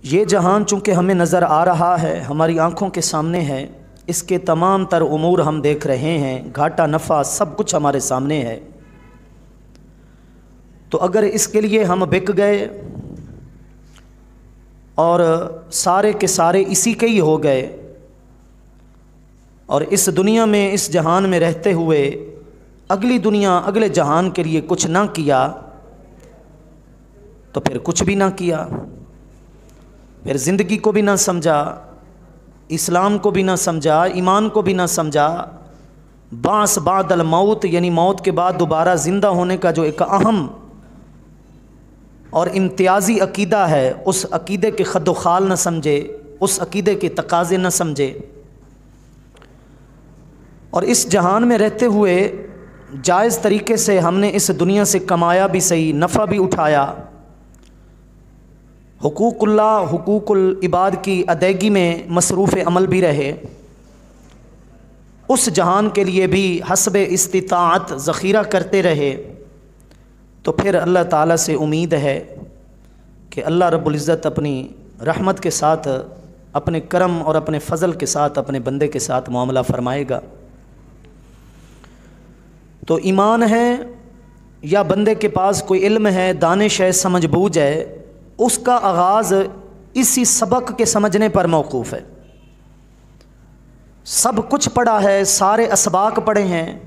ये जहान चूँकि हमें नज़र आ रहा है, हमारी आँखों के सामने है, इसके तमाम तर उमूर हम देख रहे हैं, घाटा नफ़ा सब कुछ हमारे सामने है। तो अगर इसके लिए हम बिक गए और सारे के सारे इसी के ही हो गए और इस दुनिया में, इस जहान में रहते हुए अगली दुनिया, अगले जहान के लिए कुछ ना किया, तो फिर कुछ भी ना किया, फिर ज़िंदगी को भी ना समझा, इस्लाम को भी ना समझा, ईमान को भी ना समझा। बास बादल मौत, यानी मौत के बाद दोबारा ज़िंदा होने का जो एक अहम और इम्तियाज़ी अकीदा है, उस अकीदे के खद्दो खाल न समझे, उस अकीदे के तकाज़े न समझे। और इस जहान में रहते हुए जायज़ तरीके से हमने इस दुनिया से कमाया भी सही, नफ़ा भी उठाया, हुकूकुल्लाह, हुकूकुल इबाद की अदायगी में मसरूफ़ अमल भी रहे, उस जहान के लिए भी हस्ब इस्तिताअत ज़ख़ीरा करते रहे, तो फिर अल्लाह ताला से उम्मीद है कि अल्लाह रब्बुल इज़्ज़त अपनी रहमत के साथ, अपने करम और अपने फ़ज़ल के साथ अपने बंदे के साथ मामला फ़रमाएगा। तो ईमान है या बंदे के पास कोई इल्म है, दानिश है, समझ बूझ है, उसका आगाज़ इसी सबक के समझने पर मौकूफ़ है। सब कुछ पढ़ा है, सारे असबाक पढ़े हैं,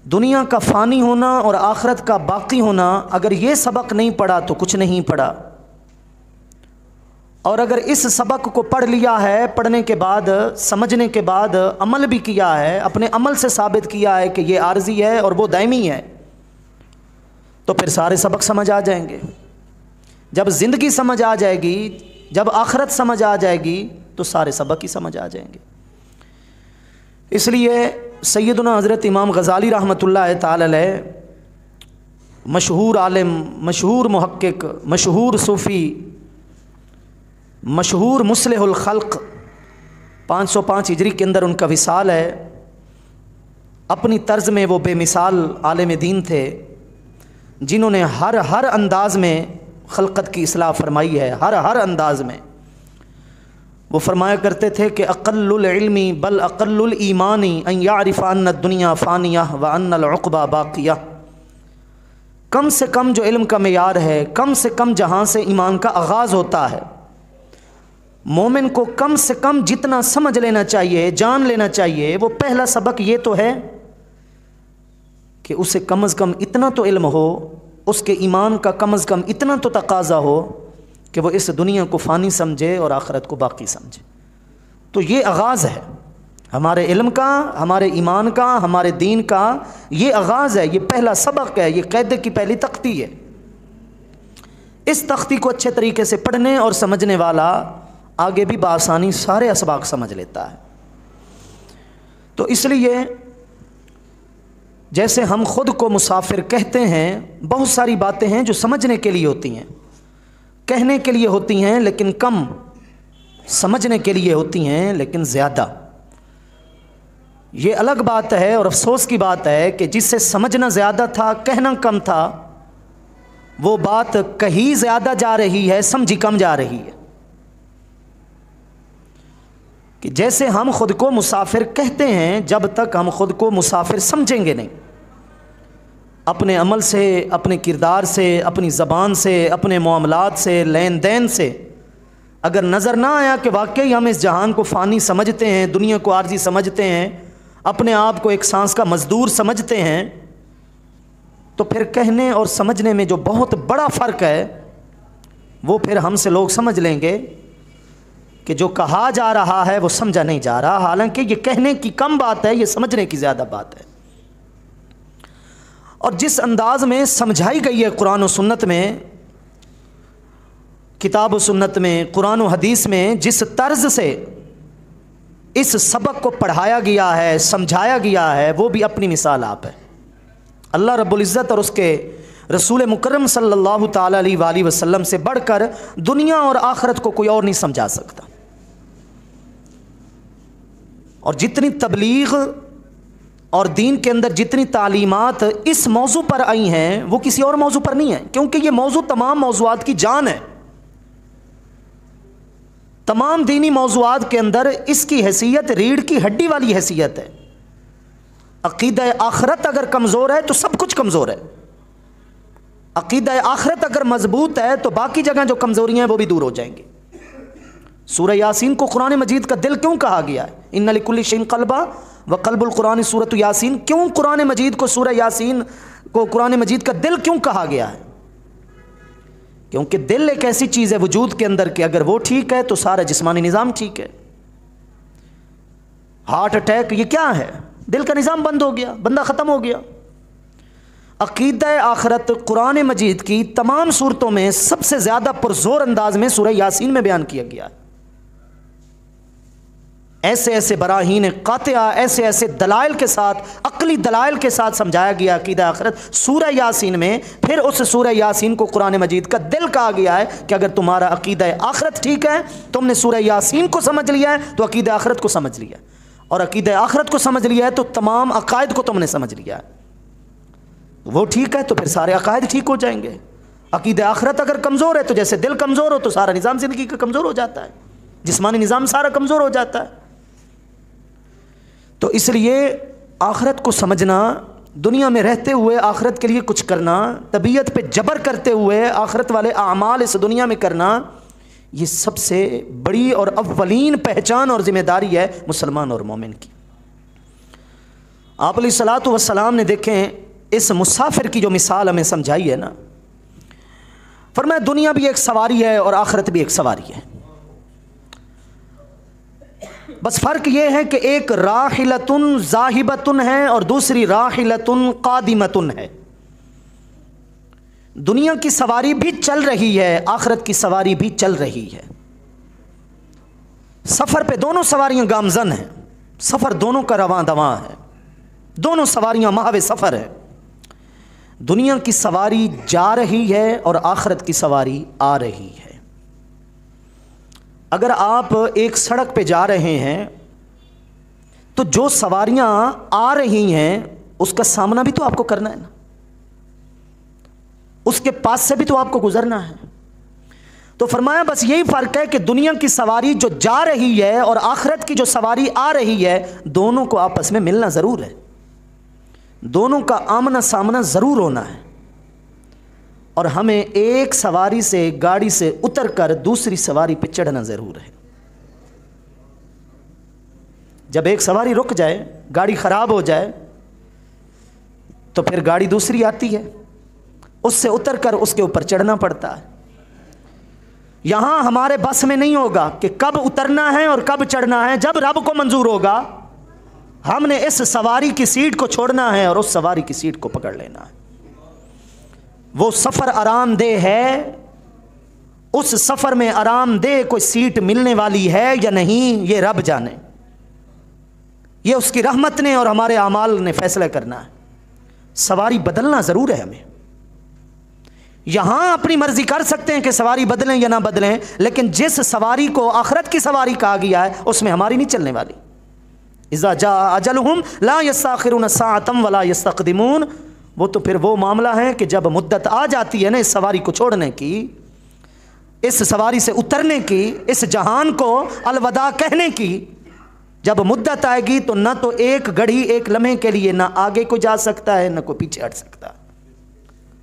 दुनिया का फ़ानी होना और आखिरत का बाकी होना, अगर ये सबक नहीं पढ़ा तो कुछ नहीं पढ़ा। और अगर इस सबक को पढ़ लिया है, पढ़ने के बाद, समझने के बाद अमल भी किया है, अपने अमल से साबित किया है कि ये आर्जी है और वो दायमी है, तो फिर सारे सबक समझ आ जाएंगे। जब ज़िंदगी समझ आ जाएगी, जब आखिरत समझ आ जाएगी, तो सारे सबक ही समझ आ जाएंगे। इसलिए सैयदना हज़रत इमाम ग़ज़ाली रहमतुल्लाह ताला अलैह, मशहूर आलिम, मशहूर मुहक्किक, मशहूर सूफ़ी, मशहूर मुस्लिहुल खल्क़, 505 हिजरी के अंदर उनका विसाल है। अपनी तर्ज़ में वो बेमिसाल आलिम दीन थे, जिन्होंने हर अंदाज़ में खल्क़त की इस्लाह फरमाई है, हर अंदाज़ में। वो फरमाया करते थे कि अक़ल्लुल इल्मी बल अक़ल्लुल ईमानी अन यारिफ़ अन्न दुनिया फ़ानिया व अन्नल उक़बा बाक़िया। कम से कम जो इल्म का मेयार है, कम से कम जहाँ से ईमान का आगाज़ होता है, मोमिन को कम से कम जितना समझ लेना चाहिए, जान लेना चाहिए, वो पहला सबक ये तो है कि उसे कम अज़ कम इतना तो इल्म हो, उसके ईमान का कम अज़ कम इतना तो तकाज़ा हो कि वो इस दुनिया को फ़ानी समझे और आखिरत को बाकी समझे। तो ये आगाज़ है हमारे इल्म का, हमारे ईमान का, हमारे दीन का, ये आगाज़ है, ये पहला सबक है, ये क़ैदे की पहली तख्ती है। इस तख्ती को अच्छे तरीके से पढ़ने और समझने वाला आगे भी बआसानी सारे असबाक समझ लेता है। तो इसलिए जैसे हम ख़ुद को मुसाफिर कहते हैं, बहुत सारी बातें हैं जो समझने के लिए होती हैं, कहने के लिए होती हैं लेकिन कम, समझने के लिए होती हैं लेकिन ज़्यादा। ये अलग बात है और अफसोस की बात है कि जिससे समझना ज़्यादा था, कहना कम था, वो बात कही ज़्यादा जा रही है, समझी कम जा रही है। कि जैसे हम ख़ुद को मुसाफिर कहते हैं, जब तक हम ख़ुद को मुसाफिर समझेंगे नहीं, अपने अमल से, अपने किरदार से, अपनी ज़बान से, अपने मामलात से, लेन देन से अगर नज़र ना आया कि वाकई हम इस जहान को फ़ानी समझते हैं, दुनिया को आर्जी समझते हैं, अपने आप को एक सांस का मज़दूर समझते हैं, तो फिर कहने और समझने में जो बहुत बड़ा फ़र्क है, वो फिर हमसे लोग समझ लेंगे कि जो कहा जा रहा है वो समझा नहीं जा रहा। हालांकि ये कहने की कम बात है, ये समझने की ज़्यादा बात है। और जिस अंदाज़ में समझाई गई है कुरान और सुन्नत में, किताब और सुन्नत में, कुरान और हदीस में, जिस तर्ज से इस सबक को पढ़ाया गया है, समझाया गया है, वो भी अपनी मिसाल आप है। अल्लाह रब्बुल इज़्ज़त और उसके रसूल मुकर्रम सल्लल्लाहु ताला अलैहि वसल्लम से बढ़कर दुनिया और आखिरत को कोई और नहीं समझा सकता। और जितनी तबलीग और दीन के अंदर जितनी तालीमात इस मौजू पर आई हैं, वो किसी और मौजू पर नहीं है, क्योंकि ये मौजू तमाम मौजुआत की जान है। तमाम दीनी मौज़ूआत के अंदर इसकी हैसियत रीढ़ की हड्डी वाली हैसियत है। अक़ीदा आखरत अगर कमज़ोर है तो सब कुछ कमज़ोर है। अक़ीदा आखरत अगर मजबूत है तो बाकी जगह जो कमज़ोरियाँ हैं वो भी दूर हो जाएंगी। सूरह यासीन को कुरान मजीद का दिल क्यों कहा गया है? इन्ना लिकुल्लि शैइन क़ल्बा व क़ल्बुल कुरान सूरत यासीन। क्यों कुरान मजीद को, सूरह यासीन को कुरान मजीद का दिल क्यों कहा गया है? क्योंकि दिल एक ऐसी चीज़ है वजूद के अंदर कि अगर वो ठीक है तो सारा जिस्मानी निज़ाम ठीक है। हार्ट अटैक ये क्या है? दिल का निज़ाम बंद हो गया, बंदा ख़त्म हो गया। अक़ीदा आखरत कुरान मजीद की तमाम सूरतों में सबसे ज़्यादा पुरज़ोर अंदाज में सूरह यासीन में बयान किया गया है। ऐसे ऐसे बराहीन क़ातिआ, ऐसे ऐसे दलाइल के साथ, अक़ली दलाइल के साथ समझाया गया अक़ीदा आखरत सूरह यासीन में। फिर उस सूरह यासीन को कुरान मजीद का दिल कहा गया है कि अगर तुम्हारा अक़ीदा आखरत ठीक है, तुमने सूरह यासीन को समझ लिया है तो अक़ीदा आखरत को समझ लिया, और अक़ीदा आखरत को समझ लिया है तो तमाम अक़ायद को तुमने समझ लिया है। वो ठीक है तो फिर सारे अक़ायद ठीक हो जाएंगे। अक़ीदा आखरत अगर कमज़ोर है तो जैसे दिल कमज़ोर हो तो सारा निज़ाम ज़िंदगी का कमज़ोर हो जाता है, जिस्मानी निज़ाम सारा कमज़ोर हो जाता है। तो इसलिए आखरत को समझना, दुनिया में रहते हुए आखरत के लिए कुछ करना, तबीयत पे जबर करते हुए आखरत वाले आमाल इस दुनिया में करना, ये सबसे बड़ी और अव्वलीन पहचान और ज़िम्मेदारी है मुसलमान और मोमिन की। आप अलैहिस्सलातु वस्सलाम ने देखें इस मुसाफिर की जो मिसाल हमें समझाई है ना, फरमाया दुनिया भी एक सवारी है और आखरत भी एक सवारी है। बस फ़र्क ये है कि एक राहिलतुन ज़ाहिबतुन है और दूसरी राहिलतुन क़ादिमतुन है। दुनिया की सवारी भी चल रही है, आखरत की सवारी भी चल रही है। सफ़र पे दोनों सवारियां गामज़न हैं, सफ़र दोनों का रवां दवां है, दोनों सवारियां महावे सफ़र है। दुनिया की सवारी जा रही है और आखरत की सवारी आ रही है। अगर आप एक सड़क पे जा रहे हैं तो जो सवारियां आ रही हैं उसका सामना भी तो आपको करना है ना, उसके पास से भी तो आपको गुजरना है। तो फरमाया बस यही फ़र्क है कि दुनिया की सवारी जो जा रही है और आखिरत की जो सवारी आ रही है, दोनों को आपस में मिलना ज़रूर है, दोनों का आमना सामना ज़रूर होना है। और हमें एक सवारी से, गाड़ी से उतरकर दूसरी सवारी पर चढ़ना ज़रूर है। जब एक सवारी रुक जाए, गाड़ी ख़राब हो जाए, तो फिर गाड़ी दूसरी आती है, उससे उतरकर उसके ऊपर चढ़ना पड़ता है। यहाँ हमारे बस में नहीं होगा कि कब उतरना है और कब चढ़ना है। जब रब को मंजूर होगा हमने इस सवारी की सीट को छोड़ना है और उस सवारी की सीट को पकड़ लेना है। वो सफ़र आरामदेह है, उस सफ़र में आरामदेह कोई सीट मिलने वाली है या नहीं, ये रब जाने, ये उसकी रहमत ने और हमारे आमाल ने फैसला करना है। सवारी बदलना ज़रूर है हमें। यहाँ अपनी मर्जी कर सकते हैं कि सवारी बदलें या ना बदलें, लेकिन जिस सवारी को आखिरत की सवारी कहा गया है उसमें हमारी नहीं चलने वाली। इज़ा जा अजलहुम ला यस्ताखिरून साअतम वला यस्तक़दिमून। वो तो फिर वो मामला है कि जब मुद्दत आ जाती है ना इस सवारी को छोड़ने की, इस सवारी से उतरने की, इस जहान को अलविदा कहने की, जब मुद्दत आएगी तो ना तो एक घड़ी, एक लम्हे के लिए ना आगे को जा सकता है ना कोई पीछे हट सकता है।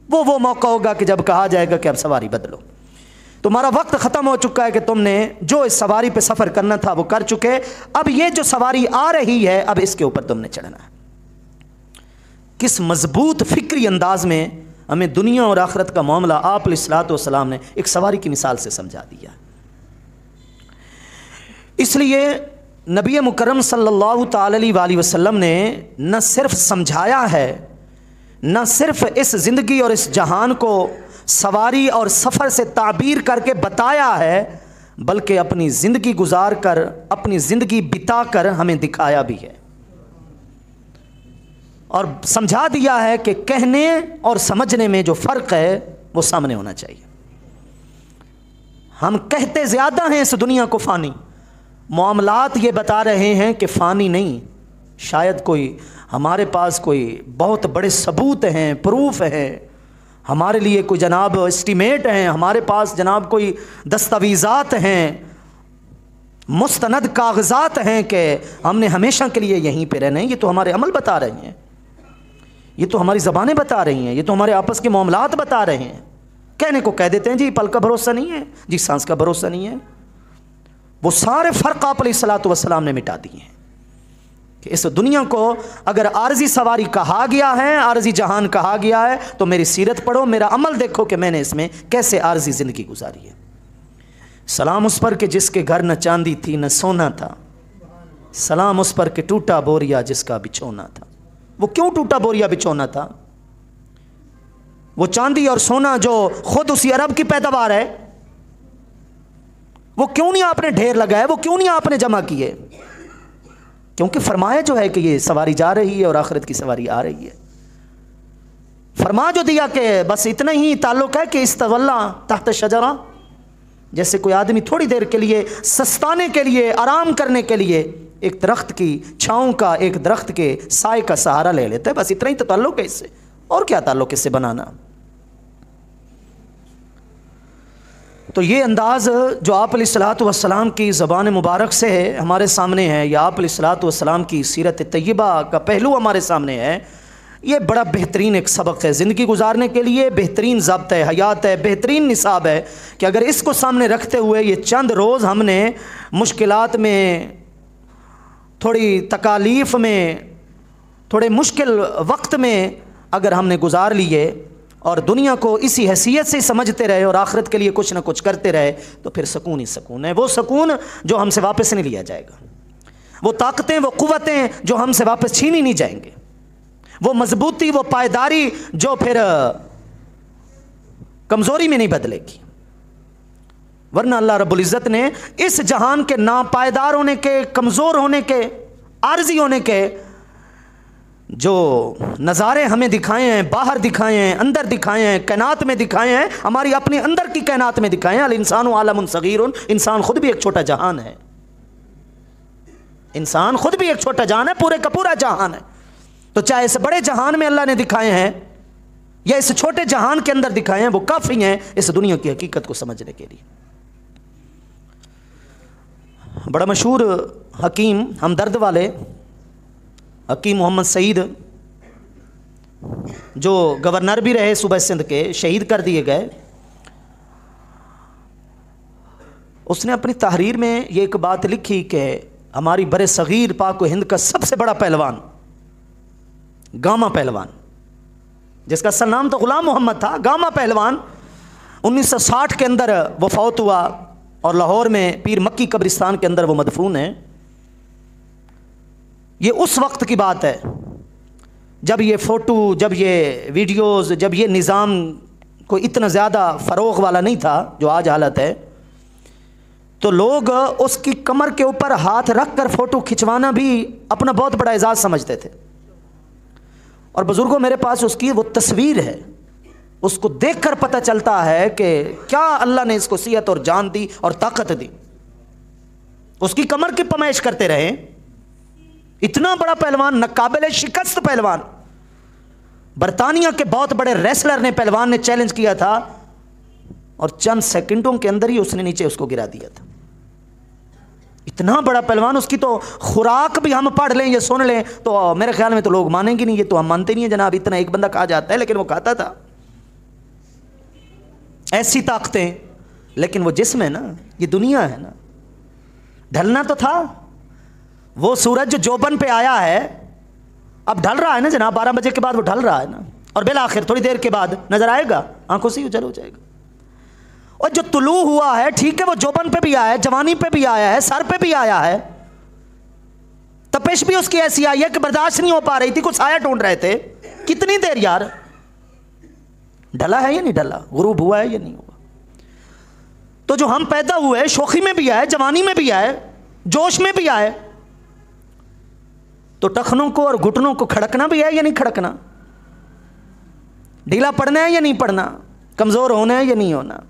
वो मौका होगा कि जब कहा जाएगा कि अब सवारी बदलो। तुम्हारा वक्त ख़त्म हो चुका है कि तुमने जो इस सवारी पे सफ़र करना था वो कर चुके। अब ये जो सवारी आ रही है, अब इसके ऊपर तुमने चढ़ना है। किस मजबूत फ़िक्री अंदाज में हमें दुनिया और आखिरत का मामला आप अलैहिस्सलातु वस्सलाम ने एक सवारी की मिसाल से समझा दिया। इसलिए नबी मुकर्रम सल्लल्लाहु अलैहि वसल्लम ने न सिर्फ समझाया है, न सिर्फ इस ज़िंदगी और इस जहान को सवारी और सफ़र से ताबीर करके बताया है, बल्कि अपनी ज़िंदगी गुजार कर, अपनी ज़िंदगी बिता कर हमें दिखाया भी है और समझा दिया है कि कहने और समझने में जो फ़र्क है वो सामने होना चाहिए। हम कहते ज़्यादा हैं इस दुनिया को फ़ानी, मामलात ये बता रहे हैं कि फ़ानी नहीं। शायद कोई हमारे पास कोई बहुत बड़े सबूत हैं, प्रूफ हैं, हमारे लिए कोई जनाब एस्टीमेट हैं, हमारे पास जनाब कोई दस्तावेज़ात हैं, मुस्तनद कागजात हैं कि हमने हमेशा के लिए यहीं पे रहना है। ये तो हमारे अमल बता रहे हैं, ये तो हमारी ज़बानें बता रही हैं, ये तो हमारे आपस के मामलात बता रहे हैं। कहने को कह देते हैं जी पल का भरोसा नहीं है, जी सांस का भरोसा नहीं है। वो सारे फ़र्क आप अलैहिस्सलातु वस्सलाम ने मिटा दिए हैं कि इस दुनिया को अगर आर्जी सवारी कहा गया है, आर्जी जहान कहा गया है, तो मेरी सीरत पढ़ो, मेरा अमल देखो कि मैंने इसमें कैसे आर्जी ज़िंदगी गुजारी है। सलाम उस पर कि जिसके घर न चांदी थी न सोना था, सलाम उस पर कि टूटा बोरिया जिसका बिछोना था। वो क्यों टूटा बोरिया बिछोना था? वो चांदी और सोना जो खुद उसी अरब की पैदावार है, वो क्यों नहीं आपने ढेर लगाया, वो क्यों नहीं आपने जमा किए? क्योंकि फरमाया जो है कि ये सवारी जा रही है और आखिरत की सवारी आ रही है। फरमा जो दिया कि बस इतना ही ताल्लुक है कि इस्तवल्ला तहत शजरा, जैसे कोई आदमी थोड़ी देर के लिए सस्ताने के लिए, आराम करने के लिए एक दरख्त की छाँव का, एक दरख्त के साए का सहारा ले लेता है, बस इतना ही तो ताल्लुक है इससे, और क्या ताल्लुक इससे बनाना। तो ये अंदाज़ जो आप अलैहिस्सलातु वस्सलाम की ज़बान मुबारक से है हमारे सामने है, या आप अलैहिस्सलातु वस्सलाम की सीरत तय्यबा का पहलू हमारे सामने है, ये बड़ा बेहतरीन एक सबक है ज़िंदगी गुजारने के लिए, बेहतरीन ज़ब्त है हयात है, बेहतरीन निसाब है कि अगर इसको सामने रखते हुए ये चंद रोज़ हमने मुश्किलात में, थोड़ी तकालीफ़ में, थोड़े मुश्किल वक्त में अगर हमने गुजार लिए और दुनिया को इसी हैसियत से समझते रहे और आखिरत के लिए कुछ ना कुछ करते रहे, तो फिर सुकून ही सुकून है। वो सुकून जो हमसे वापस नहीं लिया जाएगा, वो ताकतें, वो क़ुव्वतें जो हमसे वापस छीनी नहीं जाएंगे, वो मजबूती, वो पायदारी जो फिर कमज़ोरी में नहीं बदलेगी। वरना अल्लाह रब्बुल इज़्ज़त ने इस जहान के नापायदार होने के, कमज़ोर होने के, आर्जी होने के जो नज़ारे हमें दिखाए हैं, बाहर दिखाए हैं, अंदर दिखाए हैं, कायनात में दिखाए हैं, हमारी अपनी अंदर की कायनात में दिखाए हैं। अल इंसानु आलमुन सगीरुन, इंसान खुद भी एक छोटा जहान है, इंसान खुद भी एक छोटा जहान है, पूरे का पूरा जहान है। तो चाहे इस बड़े जहान में अल्लाह ने दिखाए हैं या इस छोटे जहान के अंदर दिखाए हैं, वो काफ़ी हैं इस दुनिया की हकीकत को समझने के लिए। बड़ा मशहूर हकीम, हमदर्द वाले हकीम मोहम्मद सईद, जो गवर्नर भी रहे सूबा सिंध के, शहीद कर दिए गए, उसने अपनी तहरीर में ये एक बात लिखी कि हमारी बरे सगीर पाक व हिंद का सबसे बड़ा पहलवान, गामा पहलवान, जिसका असल नाम तो गुलाम मोहम्मद था, गामा पहलवान 1960 के अंदर वो फौत हुआ और लाहौर में पीर मक्की कब्रिस्तान के अंदर वो मदफून है। ये उस वक्त की बात है जब ये फ़ोटो, जब ये वीडियोज़, जब ये निज़ाम कोई इतना ज़्यादा फ़रोग़ वाला नहीं था जो आज हालत है। तो लोग उसकी कमर के ऊपर हाथ रख कर फ़ोटो खिंचवाना भी अपना बहुत बड़ा एजाज़ समझते थे। और बुज़ुर्गों, मेरे पास उसकी वो तस्वीर है, उसको देखकर पता चलता है कि क्या अल्लाह ने इसको सियत और जान दी और ताकत दी। उसकी कमर की पमाइश करते रहे, इतना बड़ा पहलवान, नाकाबिल शिकस्त पहलवान। बरतानिया के बहुत बड़े रेसलर ने, पहलवान ने चैलेंज किया था और चंद सेकंडों के अंदर ही उसने नीचे उसको गिरा दिया था। इतना बड़ा पहलवान, उसकी तो खुराक भी हम पढ़ लें या सुन लें तो मेरे ख्याल में तो लोग मानेंगे नहीं, ये तो हम मानते नहीं है जनाब, इतना एक बंदा कहा जाता है, लेकिन वो खाता था। ऐसी ताकतें, लेकिन वो जिस्म है ना, ये दुनिया है ना, ढलना तो था। वो सूरज जो जोबन पे आया है, अब ढल रहा है ना जनाब, 12 बजे के बाद वो ढल रहा है ना, और बिल आखिर थोड़ी देर के बाद नजर आएगा, आंखों से उजल हो जाएगा। और जो तुलू हुआ है, ठीक है, वो जोबन पे भी आया है, जवानी पे भी आया है, सर पे भी आया है, तपिश भी उसकी ऐसी आई है कि बर्दाश्त नहीं हो पा रही थी, कुछ साया ढूंढ रहे थे। कितनी देर यार, ढला है या नहीं ढला, गुरूब हुआ है या नहीं हुआ। तो जो हम पैदा हुए, शोखी में भी आए, जवानी में भी आए, जोश में भी आए, तो टखनों को और घुटनों को खड़कना भी है या नहीं खड़कना, ढीला पड़ना है या नहीं पड़ना, कमज़ोर होना है या नहीं होना,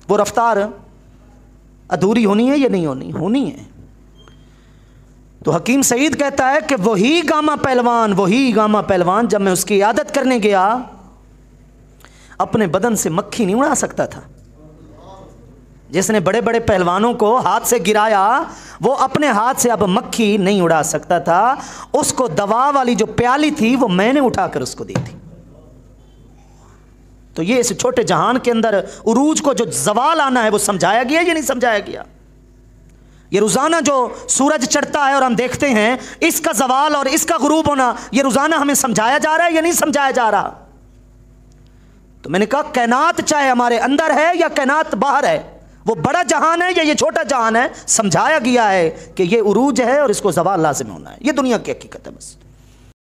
वो रफ्तार अधूरी होनी है या नहीं होनी, होनी है। तो हकीम सईद कहता है कि वही गामा पहलवान जब मैं उसकी इयादत करने गया, अपने बदन से मक्खी नहीं उड़ा सकता था। जिसने बड़े बड़े पहलवानों को हाथ से गिराया, वो अपने हाथ से अब मक्खी नहीं उड़ा सकता था। उसको दवा वाली जो प्याली थी वो मैंने उठाकर उसको दी थी। तो ये इस छोटे जहान के अंदर उरूज को जो जवाल आना है वो समझाया गया या नहीं समझाया गया? ये रोजाना जो सूरज चढ़ता है और हम देखते हैं, इसका जवाल और इसका गुरूब होना, ये रोजाना हमें समझाया जा रहा है या नहीं समझाया जा रहा? तो मैंने कहा कैनात चाहे हमारे अंदर है या कैनात बाहर है, वो बड़ा जहान है या ये छोटा जहान है, समझाया गया है कि ये उरूज है और इसको जवाल लाजिम होना है। ये दुनिया की हकीकत है बस।